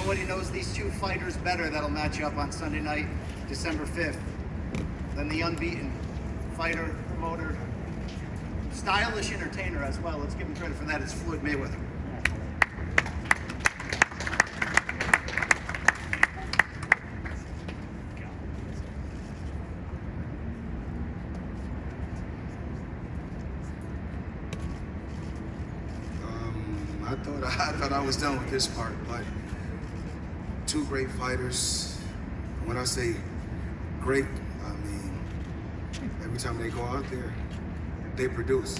nobody knows these two fighters better that'll match up on Sunday night, December 5th, than the unbeaten fighter, promoter, stylish entertainer as well. Let's give him credit for that. It's Floyd Mayweather. I thought I was done with this part, but two great fighters. When I say great, I mean every time they go out there, they produce.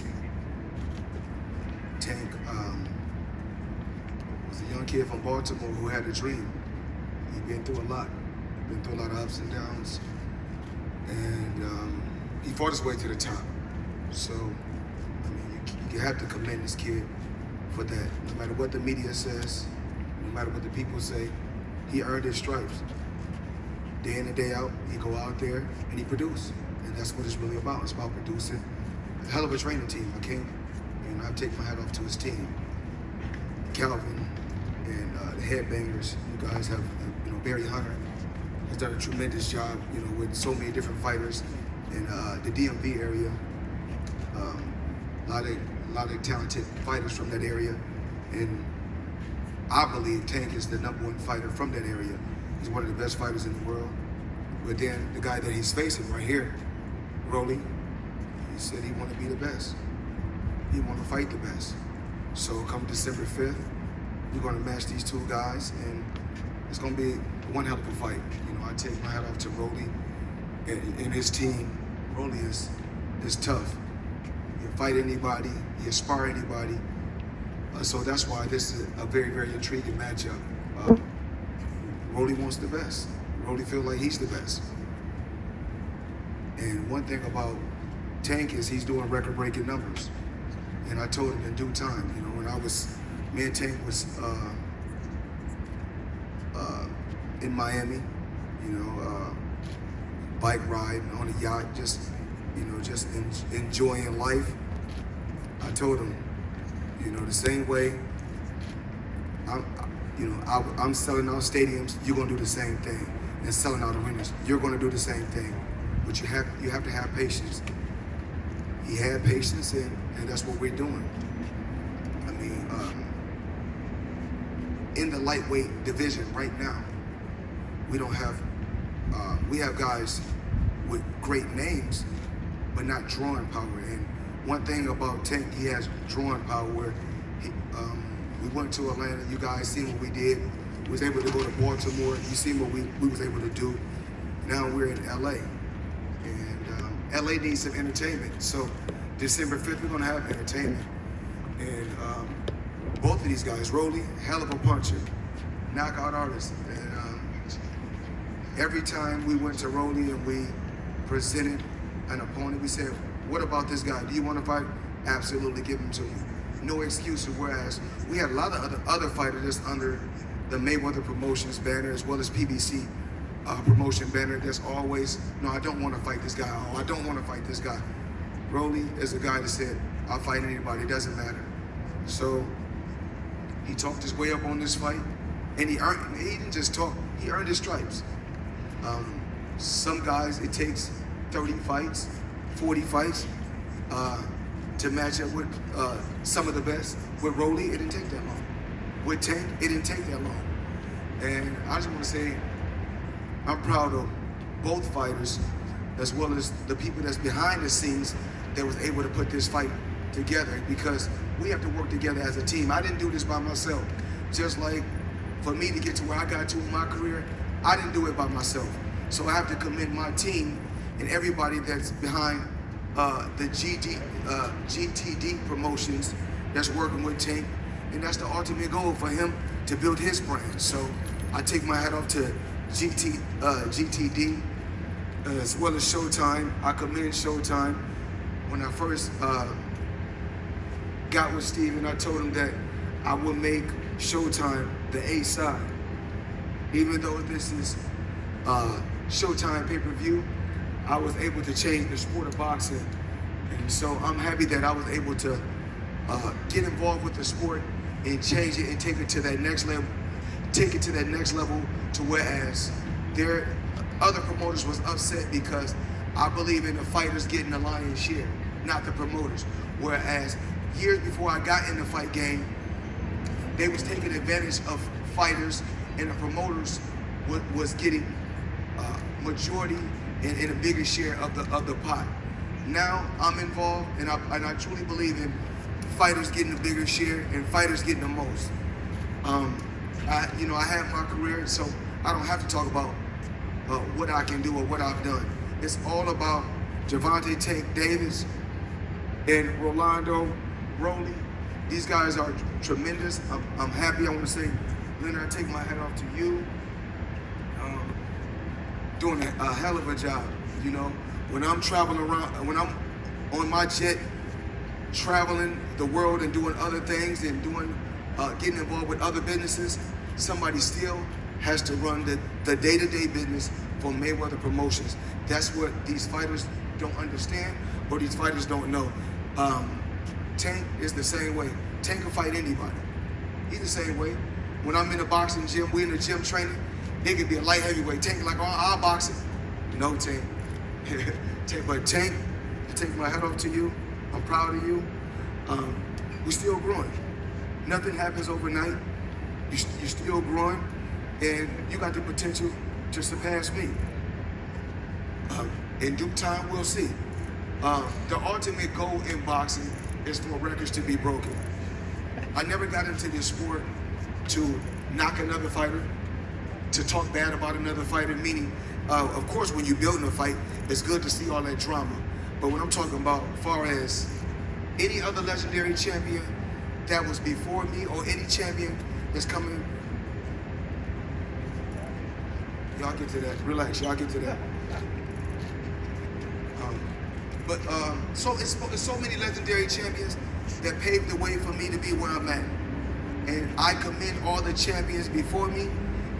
Tank was a young kid from Baltimore who had a dream. He'd been through a lot. Been through a lot of ups and downs, and he fought his way to the top. So, I mean, you have to commend this kid for that. No matter what the media says, no matter what the people say, he earned his stripes. Day in and day out, he go out there and he produce. And that's what it's really about. It's about producing. A hell of a training team. I take my hat off to his team. Calvin and the Headbangers, you guys have, Barry Hunter has done a tremendous job, with so many different fighters in the DMV area. A lot of talented fighters from that area, and I believe Tank is the #1 fighter from that area. He's one of the best fighters in the world. But then the guy that he's facing right here, Rolly, he said he want to be the best. He want to fight the best. So come December 5th, we're going to match these two guys, and it's going to be one hell of a fight. I take my hat off to Rolly and his team. Rolly is tough. He'll fight anybody, he'll spar anybody. So that's why this is a very, very intriguing matchup. Rolly wants the best. Rolly feels like he's the best. And one thing about Tank is he's doing record-breaking numbers. And I told him in due time, when me and Tank was in Miami, bike riding on a yacht, just enjoying life. I told him, the same way I'm selling out stadiums, you're gonna do the same thing. And selling out arenas, you're gonna do the same thing. But you have to have patience. He had patience, and that's what we're doing. I mean, in the lightweight division right now, we have guys with great names, but not drawing power. And one thing about Tank, he has drawing power where we went to Atlanta. You guys seen what we did. We was able to go to Baltimore. You seen what we was able to do. Now we're in LA. And LA needs some entertainment. So December 5th, we're gonna have entertainment. And both of these guys, Rolly, hell of a puncher, knockout artist. And every time we went to Rolly and we presented an opponent, we said, what about this guy? Do you want to fight? Absolutely, give him to you. No excuses. Whereas we had a lot of other fighters that's under the Mayweather Promotions banner as well as PBC promotion banner. That's always, no, I don't want to fight this guy. Oh, I don't want to fight this guy. Rolly is a guy that said, I'll fight anybody. It doesn't matter. So he talked his way up on this fight, and he didn't just talk. He earned his stripes. Some guys, it takes 30 fights, 40 fights to match up with some of the best. With Rolly, it didn't take that long. With Tank, it didn't take that long. And I just want to say, I'm proud of both fighters, as well as the people that's behind the scenes that was able to put this fight together, because we have to work together as a team. I didn't do this by myself. Just like for me to get to where I got to in my career, I didn't do it by myself. So I have to commend my team and everybody that's behind the GTD promotions that's working with Tank. And that's the ultimate goal for him, to build his brand. So I take my hat off to GTD as well as Showtime. I commend Showtime. When I first got with Steven, I told him that I would make Showtime the A side. Even though this is Showtime pay-per-view, I was able to change the sport of boxing. And so I'm happy that I was able to get involved with the sport and change it and take it to that next level, take it to that next level, to whereas their other promoters was upset because I believe in the fighters getting the lion's share, not the promoters. Whereas years before I got in the fight game, they was taking advantage of fighters, and the promoters was getting majority and a bigger share of the pot. Now I'm involved, and I truly believe in fighters getting a bigger share and fighters getting the most. I have my career, so I don't have to talk about what I can do or what I've done. It's all about Gervonta Tank Davis and Rolando Rolly. These guys are tremendous. I'm happy. I want to say, Leonard, I take my hat off to you. Doing a hell of a job. When I'm traveling around, when I'm on my jet, traveling the world and doing other things and getting involved with other businesses, somebody still has to run the day-to-day business for Mayweather Promotions. That's what these fighters don't understand, or these fighters don't know. Tank is the same way. Tank can fight anybody. He's the same way. When I'm in a boxing gym, we in the gym training, they could be a light heavyweight. Tank like, oh, I'll box it. No, Tank. But Tank, I take my hat off to you. I'm proud of you. We're still growing. Nothing happens overnight. You're still growing, and you got the potential to surpass me. In due time, we'll see. The ultimate goal in boxing is for records to be broken. I never got into this sport to knock another fighter, to talk bad about another fighter, meaning, of course, when you're building a fight, it's good to see all that drama. But what I'm talking about, as far as any other legendary champion that was before me, or any champion that's coming, y'all get to that. Relax, y'all get to that. So it's so many legendary champions that paved the way for me to be where I'm at. And I commend all the champions before me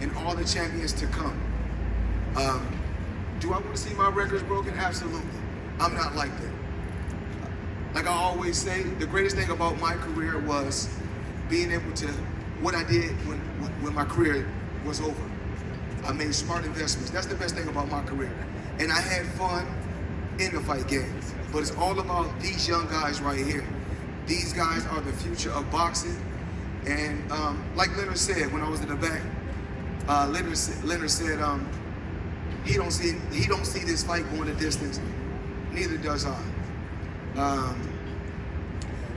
and all the champions to come. Do I want to see my records broken? Absolutely. I'm not like that. Like I always say, the greatest thing about my career was being able to, what I did when my career was over. I made smart investments. That's the best thing about my career. And I had fun in the fight game. But it's all about these young guys right here. These guys are the future of boxing. And like Leonard said when I was in the back, Leonard said he don't see this fight going the distance. Neither does I.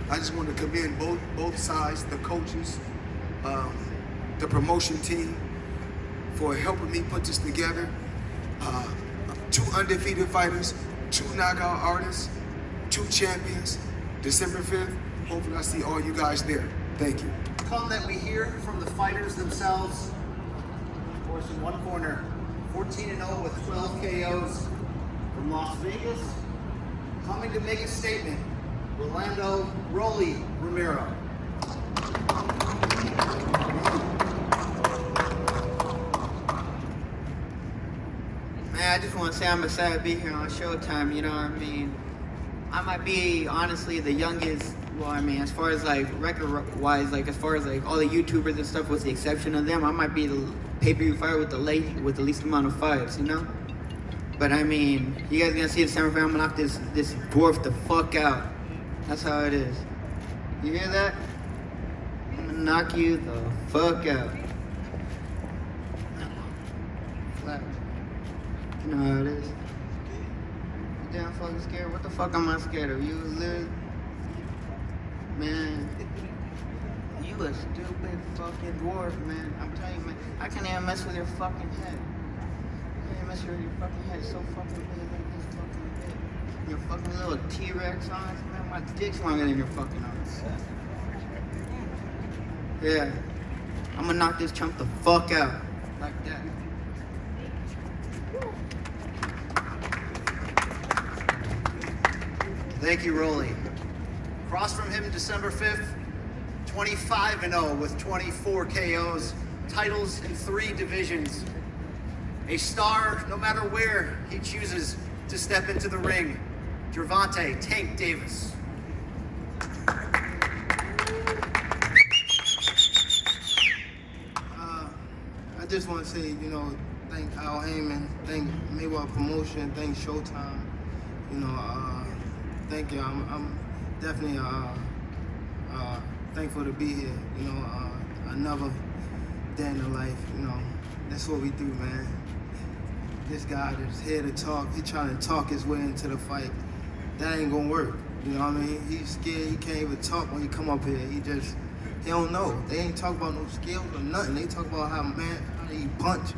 I just want to commend both sides, the coaches, the promotion team, for helping me put this together. 2 undefeated fighters, 2 knockout artists, 2 champions. December 5th, hopefully I see all you guys there. Thank you. Come that we hear from the fighters themselves. Of course, in one corner, 14-0 with 12 KOs from Las Vegas. Coming to make a statement, Rolando Rolly Romero. Man, I just want to say I'm excited to be here on Showtime, you know what I mean? I might be, honestly, the youngest, well, I mean, as far as, like, record-wise, like, as far as, like, all the YouTubers and stuff, with the exception of them, I might be the pay-per-view fighter with the least amount of fights, you know? But, I mean, you guys gonna see the December 5th, I'm gonna knock this dwarf the fuck out. That's how it is. You hear that? I'm gonna knock you the fuck out. Flat. You know how it is. You damn fucking scared? What the fuck am I scared of? You live? Man, you a stupid fucking dwarf, man. I'm telling you, man. I can't even mess with your fucking head. I can't even mess with your fucking head. It's so fucking big, like this fucking big. Your fucking little T-Rex arms, man. My dick's longer than your fucking arms. Yeah. I'm gonna knock this chump the fuck out. Like that. Thank you, Rolly. Across from him, December 5th, 25-0 with 24 KOs, titles in 3 divisions. A star, no matter where he chooses to step into the ring, Gervonta Tank Davis. I just want to say, you know, thank Al Heyman, thank Mayweather Promotion, thank Showtime. You know, thank you. I'm definitely thankful to be here. You know, another day in the life. You know, that's what we do, man. This guy that's here to talk, he trying to talk his way into the fight. That ain't gonna work. You know what I mean? He's scared. He can't even talk when he come up here. He don't know. They ain't talk about no skills or nothing. They talk about how he punch.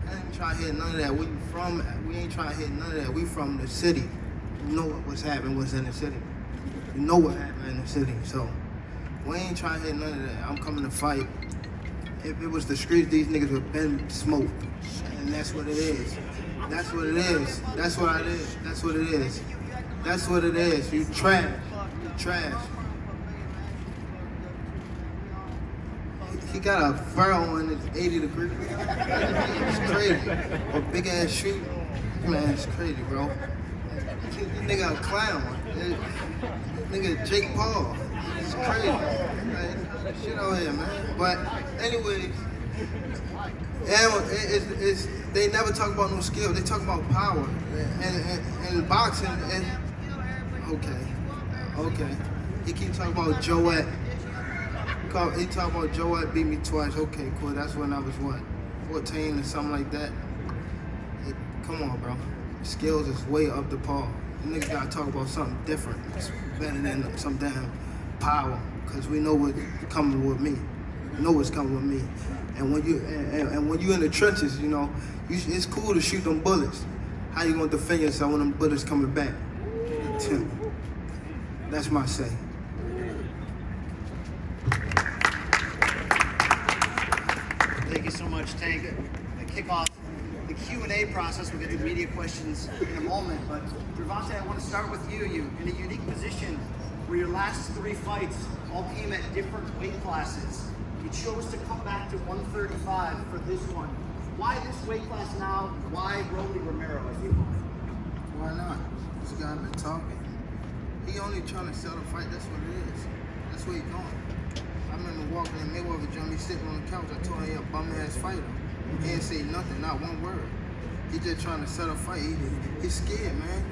I ain't trying to hit none of that. Where you from? We ain't trying to hit none of that. We from the city. You know what's happening, what's in the city. You know what happened in the city. So we ain't trying to hit none of that. I'm coming to fight. If it was the streets, these niggas would have been smoked. And that's what it is. That's what it is. That's what it is. That's what it is. That's what it is. You trash. You trash. He got a furrow on his 80 degrees. It's crazy. A big ass shoe. Man, it's crazy, bro. This nigga a clown. This nigga Jake Paul. It's crazy. Like, shit out here, man. But anyway, they never talk about no skill. They talk about power. And boxing, okay. He keep talking about Joette. He talk about Joette beat me twice. Okay, cool. That's when I was, 14 or something like that. Come on, bro. Skills is way up the par. You niggas gotta talk about something different. It's better than some damn power. Cause we know what's coming with me. You know what's coming with me. And when you in the trenches, you know, it's cool to shoot them bullets. How you gonna defend yourself when them bullets coming back? That's my say. Thank you so much, Tank. To kick off the Q&A process, we're going to do media questions in a moment. But Gervonta, I want to start with you. You in a unique position where your last 3 fights all came at different weight classes. You chose to come back to 135 for this one. Why this weight class now? Why Romero, if you want? Why not? This guy been talking. He only trying to sell the fight. That's what it is. That's what he doing. I remember walking in Mayweather gym, he sitting on the couch. I told him he a bum-ass fighter. He didn't say nothing, not one word. He just trying to set a fight. He's scared, man.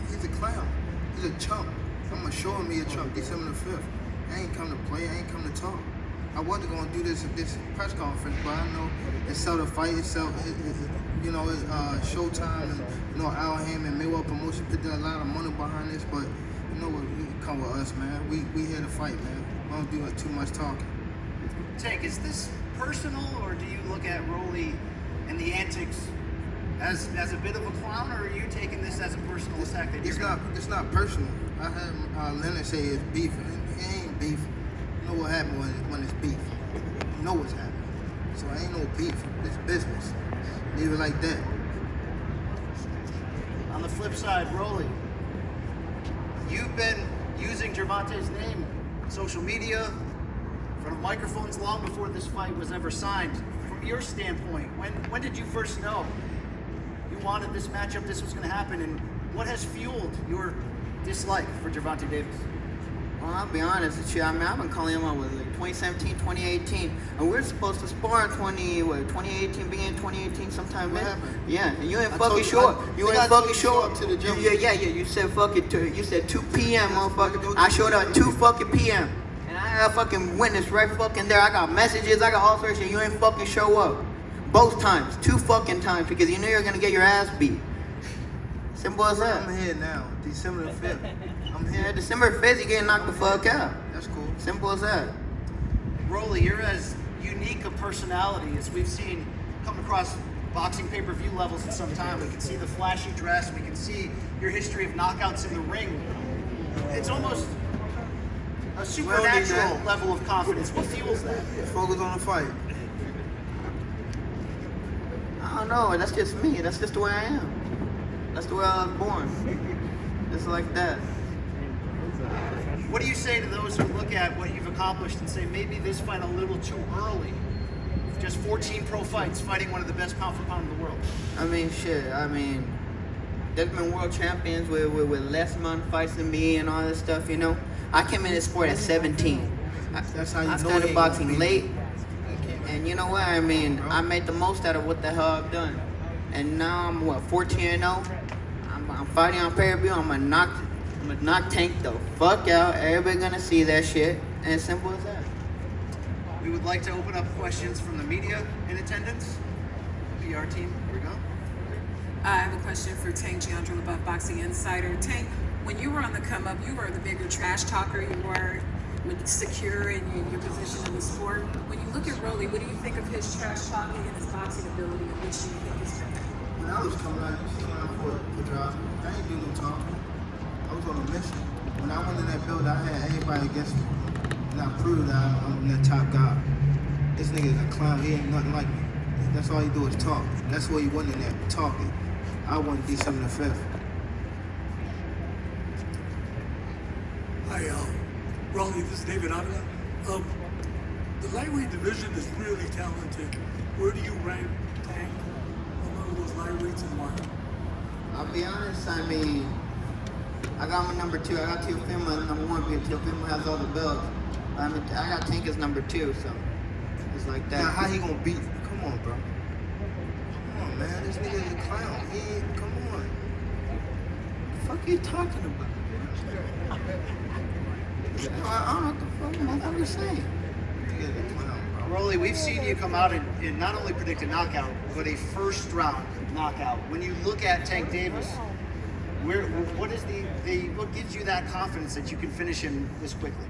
He's a clown. He's a chump. I'm going to show him he a chump December the 5th. I ain't come to play. I ain't come to talk. I wasn't going to do this at this press conference, but I know it's sell the fight. It's Showtime and, you know, Al Heyman, Mayweather Promotion put a lot of money behind this, but you know what, you come with us, man. We here to fight, man. We don't do too much talking. Tank, is this personal, or do you look at Rolly and the antics as a bit of a clown, or are you taking this as a personal attack? It's not personal. I had Leonard say it's beef. It ain't beef. You know what happened when it's beef. You know what's happening. So it ain't no beef. It's business. Leave it like that. On the flip side, Rolly, you've been using Gervonta's name on social media, in front of microphones long before this fight was ever signed. From your standpoint, when did you first know you wanted this matchup, this was going to happen, and what has fueled your dislike for Gervonta Davis? Well, I'll be honest with you. I mean, I've been calling him out with 2017, 2018, and we're supposed to spar in 2018, beginning 2018, sometime. What man. happened? Yeah, and you ain't fucking sure. You ain't fucking sure. To the gym. Yeah. You said fuck it. You said 2 p.m., motherfucker. I showed up at 2 fucking p.m. and I got fucking witness right fucking there. I got messages. I got all sorts of shit. You ain't fucking show up. Both times, 2 fucking times, because you knew you were gonna get your ass beat. Simple as that. I'm here now, December the 5th. I'm here. Yeah, December 5th, you getting knocked the fuck out. That's cool. Simple as that. Rolly, you're as unique a personality as we've seen come across boxing pay-per-view levels in some time. We can see the flashy dress. We can see your history of knockouts in the ring. It's almost a supernatural level of confidence. What fuels that? Focus on the fight. I don't know. That's just me. That's just the way I am. That's the way I was born. Just like that. What do you say to those who look at what you've accomplished and say maybe this fight a little too early? Just 14 pro fights, fighting one of the best pound for pound in the world. I mean, shit. I mean, there's been world champions with less amount of fights than me and all this stuff, you know. I came in this sport at 17. That's how you I know started he boxing ain't late. And you know what? I mean, I made the most out of what the hell I've done. And now I'm, 14-0? I'm fighting on pay-per-view. I'm gonna knock Tank the fuck out. Everybody gonna see that shit. And it's simple as that. We would like to open up questions from the media in attendance. PR team, here we go. I have a question for Tank Giandro about Boxing Insider. Tank, when you were on the come up, you were the bigger trash talker. You were secure in your position in the sport. When you look at Rolly, what do you think of his trash talking and his boxing ability, and which do you think is better? When I was coming out, you see around for jobs, I ain't do no talking. I was on a mission. When I went in that building, I had everybody against me. And I proved that I'm that top guy. This nigga is a clown. He ain't nothing like me. That's all he do is talk. That's why he went in there, talking. I won December the 5th. Hi, Rolly, this is David Avila. The lightweight division is really talented. Where do you rank Tank among those lightweights and why? I'll be honest, I mean, I got my number 2. I got Teofimo as number 1 because Teofimo has all the belts. I mean, I got Tank as number 2, so it's like that. Now, how he gonna beat me? Come on, bro. Come on, man. This nigga is a clown. He ain't, come on. What the fuck are you talking about? I don't know what the fuck motherfucker saying. Nigga is a clown, bro. Rolly, we've seen you come out and not only predict a knockout, but a first round knockout. When you look at Tank Davis, what is what gives you that confidence that you can finish him this quickly?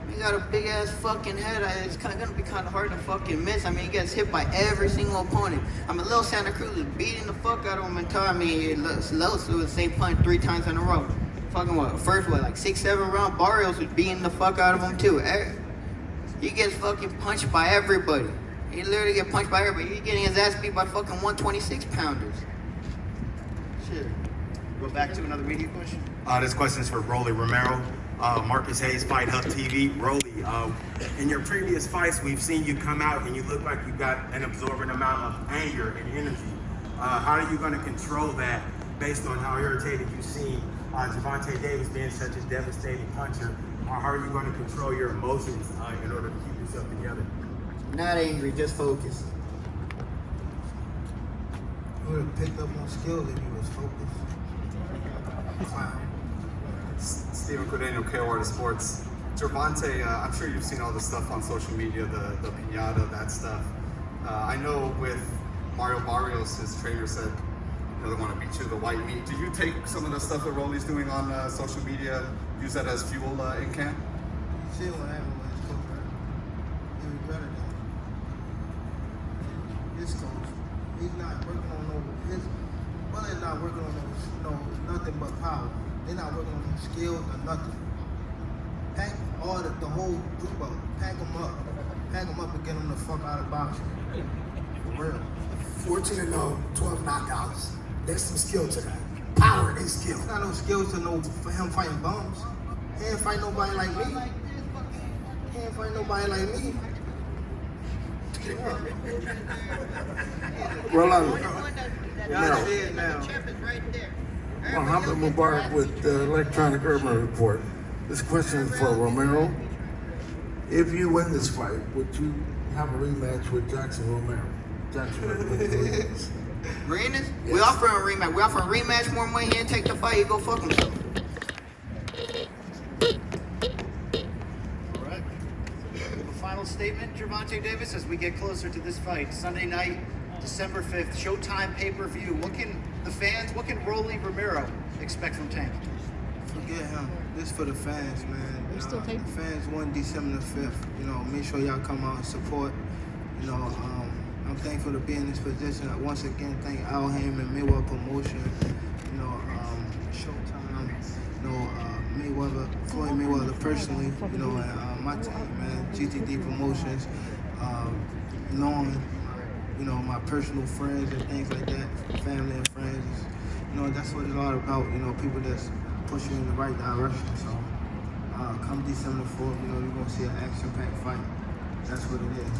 He got a big ass fucking head. It's gonna be kind of hard to fucking miss. I mean, he gets hit by every single opponent. I mean, Lil Santa Cruz is beating the fuck out of him until, I mean, Lil threw the same punch 3 times in a row. Fucking like 6-7 round. Barrios was beating the fuck out of him too. He gets fucking punched by everybody. He literally get punched by everybody. He's getting his ass beat by fucking 126 pounders. Shit. Go back to another media question. This question is for Rolly Romero. Marcus Hayes, Fight Hub TV. Rolly, in your previous fights, we've seen you come out and you look like you got an absorbent amount of anger and energy. How are you going to control that based on how irritated you've seen Gervonta Davis being such a devastating puncher? Or how are you going to control your emotions in order to keep yourself together? Not angry, just focused. You would have picked up more skills if you was focused. Clown. Steven Cordano, KOR Sports. Gervonta, I'm sure you've seen all the stuff on social media, the piñata, that stuff. I know with Mario Barrios, his trainer said, they want to beat you, the white meat. Do you take some of the stuff that Rolly's doing on social media, use that as fuel in camp? See what happened with his coach, right? He regretted that. His coach, he's not working on they're not working on nothing but power. They're not working on no skills or nothing. Pack the whole group up. Pack them up. Pack them up and get them the fuck out of boxing. For real. 14-0, 12 knockouts. There's some skill to that. Power is skill. There's not no skills for him fighting bums. He ain't fight nobody like me. He ain't fight nobody like me. Rolando. Y'all did now. Muhammad Mubarak with the Electronic Urban Report. This question is for Romero. If you win this fight, would you have a rematch with Jackson Romero? Arenas? Yes. We offer a rematch. We offer a rematch. More money. He didn't take the fight. He go fuck himself. All right. A final statement, Gervonta Davis, as we get closer to this fight. Sunday night, December 5th, Showtime pay-per-view. What can Rolly Romero expect from Tank? Forget him. This for the fans, man. The fans won December the 5th. Make sure y'all come out and support. I'm thankful to be in this position. I once again thank Al Hamm and Mayweather Promotion. Showtime. Floyd Mayweather personally. And my team, man. GTD Promotions. Long. My personal friends and things like that, family and friends. That's what it's all about. People that's pushing in the right direction. So, come December 4th, you're gonna see an action-packed fight. That's what it is.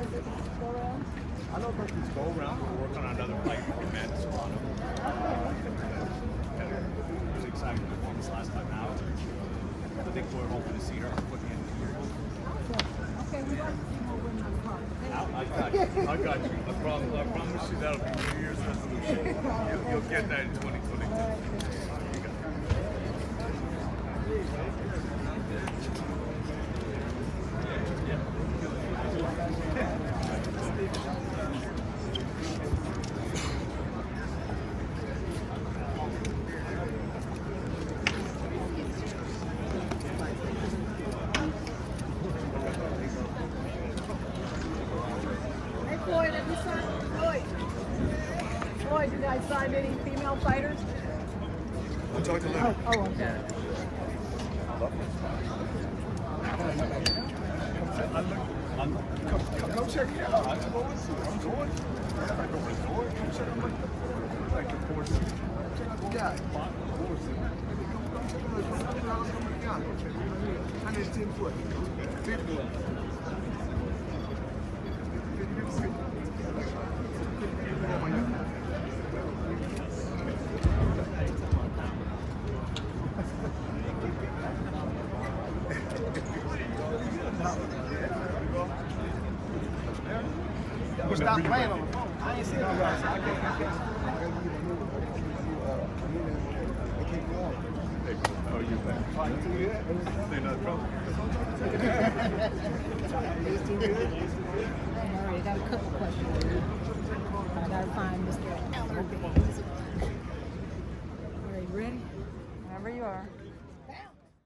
I don't think this go around. We're working on another fight for Matt Solano. Had a really exciting performance last time out. I think we're hoping to see her before the end of the year. Okay, we got to see more women on the card. I got you. I promise you that'll be New Year's resolution. You'll get that in 2022. You got it. Hey, Floyd, have you signed? Floyd, you guys signed any female fighters? I'll talk to Larry. Oh, okay. Come check it out. I'm going. I'm going. I'm not going to door. Come check out like the force. Check out the guy. Come check out the guy. 110 foot. Big boy. Stop playing on the phone. I ain't seen no guys. I can't. Oh, you back? They're not trouble. All right, I got a couple questions. I got to find Mr. Ellerby. All right, you ready? Whenever you are.